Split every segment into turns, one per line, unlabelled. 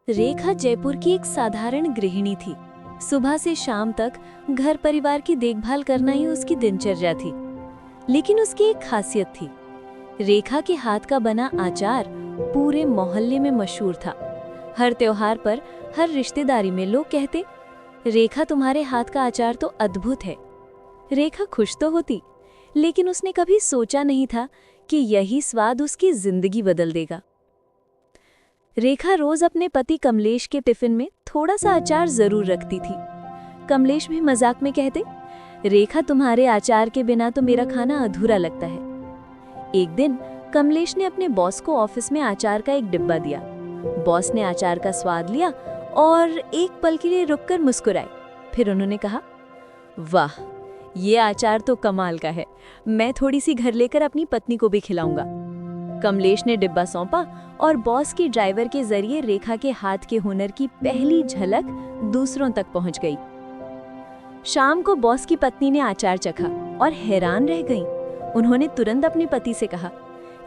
रेखा जयपुर की एक साधारण गृहिणी थी। सुबह से शाम तक घर परिवार की देखभाल करना ही उसकी दिनचर्या थी। लेकिन उसकी एक खासियत थी। रेखा के हाथ का बना अचार पूरे मोहल्ले में मशहूर था। हर त्योहार पर, हर रिश्तेदारी में लोग कहते, रेखा तुम्हारे हाथ का अचार तो अद्भुत है। रेखा खुश तो होती, लेकिन उसने कभी सोचा नहीं था कि यही स्वाद उसकी जिंदगी बदल देगा। रेखा रोज अपने पति कमलेश के टिफिन में थोड़ा सा अचार जरूर रखती थी। कमलेश भी मजाक में कहते, रेखा तुम्हारे अचार के बिना तो मेरा खाना अधूरा लगता है। एक दिन कमलेश ने अपने बॉस को ऑफिस में अचार का एक डिब्बा दिया। बॉस ने अचार का स्वाद लिया और एक पल के लिए रुककर मुस्कुराए। फिर उन्होंने कहा, वाह, ये अचार तो कमाल का है। मैं थोड़ी सी घर लेकर अपनी पत्नी को भी खिलाऊंगा। कमलेश ने डिब्बा सौंपा और बॉस की ड्राइवर के जरिए रेखा के हाथ के हुनर की पहली झलक दूसरों तक पहुंच गई। शाम को बॉस की पत्नी ने अचार चखा और हैरान रह गईं। उन्होंने तुरंत अपने पति से कहा,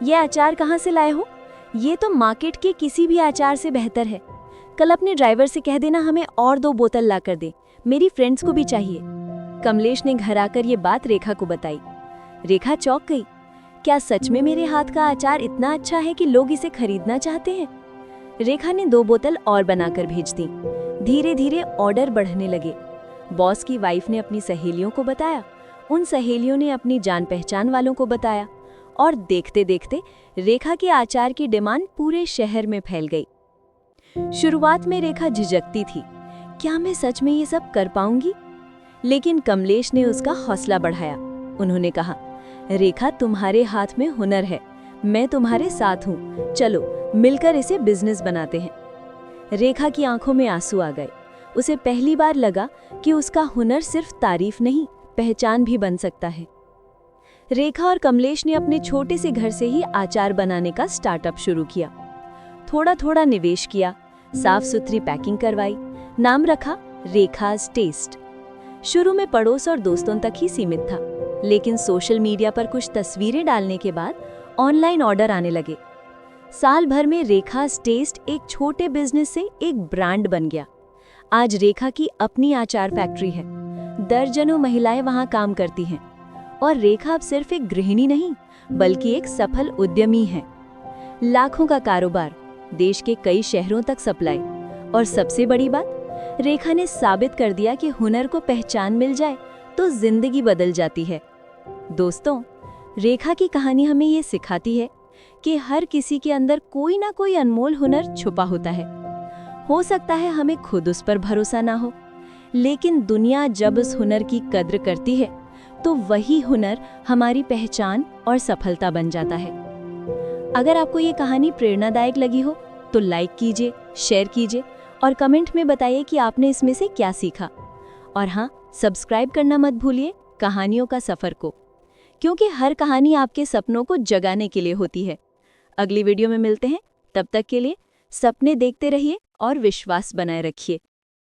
यह अचार कहाँ से लाए हो? ये तो मार्केट के किसी भी अचार से बेहतर है। कल अपने ड्राइवर से कह देना हमें और 2 बोतल ला कर दे, मेरी फ्रेंड्स को भी चाहिए। कमलेश ने घर आकर ये बात रेखा को बताई। रेखा चौंक गई। क्या सच में मेरे हाथ का अचार इतना अच्छा है कि लोग इसे खरीदना चाहते हैं? रेखा ने 2 बोतल और बनाकर भेज दी। धीरे धीरे ऑर्डर बढ़ने लगे। बॉस की वाइफ ने अपनी सहेलियों को बताया, उन सहेलियों ने अपनी जान पहचान वालों को बताया और देखते देखते रेखा के अचार की डिमांड पूरे शहर में फैल गई। शुरुआत में रेखा झिझकती थी, क्या मैं सच में ये सब कर पाऊंगी? लेकिन कमलेश ने उसका हौसला बढ़ाया। उन्होंने कहा, रेखा तुम्हारे हाथ में हुनर है, मैं तुम्हारे साथ हूँ, चलो मिलकर इसे बिजनेस बनाते हैं। रेखा की आंखों में आंसू आ गए। उसे पहली बार लगा कि उसका हुनर सिर्फ तारीफ नहीं, पहचान भी बन सकता है। रेखा और कमलेश ने अपने छोटे से घर से ही अचार बनाने का स्टार्टअप शुरू किया। थोड़ा थोड़ा निवेश किया, साफ सुथरी पैकिंग करवाई, नाम रखा रेखाज टेस्ट। शुरू में पड़ोस और दोस्तों तक ही सीमित था, लेकिन सोशल मीडिया पर कुछ तस्वीरें डालने के बाद ऑनलाइन ऑर्डर आने लगे। साल भर में रेखाज टेस्ट एक छोटे बिजनेस से एक ब्रांड बन गया। आज रेखा की अपनी अचार फैक्ट्री है, दर्जनों महिलाएं वहां काम करती हैं और रेखा अब सिर्फ एक गृहिणी नहीं, बल्कि एक सफल उद्यमी है। लाखों का कारोबार, देश के कई शहरों तक सप्लाई और सबसे बड़ी बात, रेखा ने साबित कर दिया कि हुनर को पहचान मिल जाए तो जिंदगी बदल जाती है। दोस्तों, रेखा की कहानी हमें ये सिखाती है कि हर किसी के अंदर कोई ना कोई अनमोल हुनर छुपा होता है। हो सकता है हमें खुद उस पर भरोसा ना हो, लेकिन दुनिया जब उस हुनर की कद्र करती है तो वही हुनर हमारी पहचान और सफलता बन जाता है। अगर आपको ये कहानी प्रेरणादायक लगी हो तो लाइक कीजिए, शेयर कीजिए और कमेंट में बताइए कि आपने इसमें से क्या सीखा। और हाँ, सब्सक्राइब करना मत भूलिए कहानियों का सफर को, क्योंकि हर कहानी आपके सपनों को जगाने के लिए होती है। अगली वीडियो में मिलते हैं, तब तक के लिए सपने देखते रहिए और विश्वास बनाए रखिए।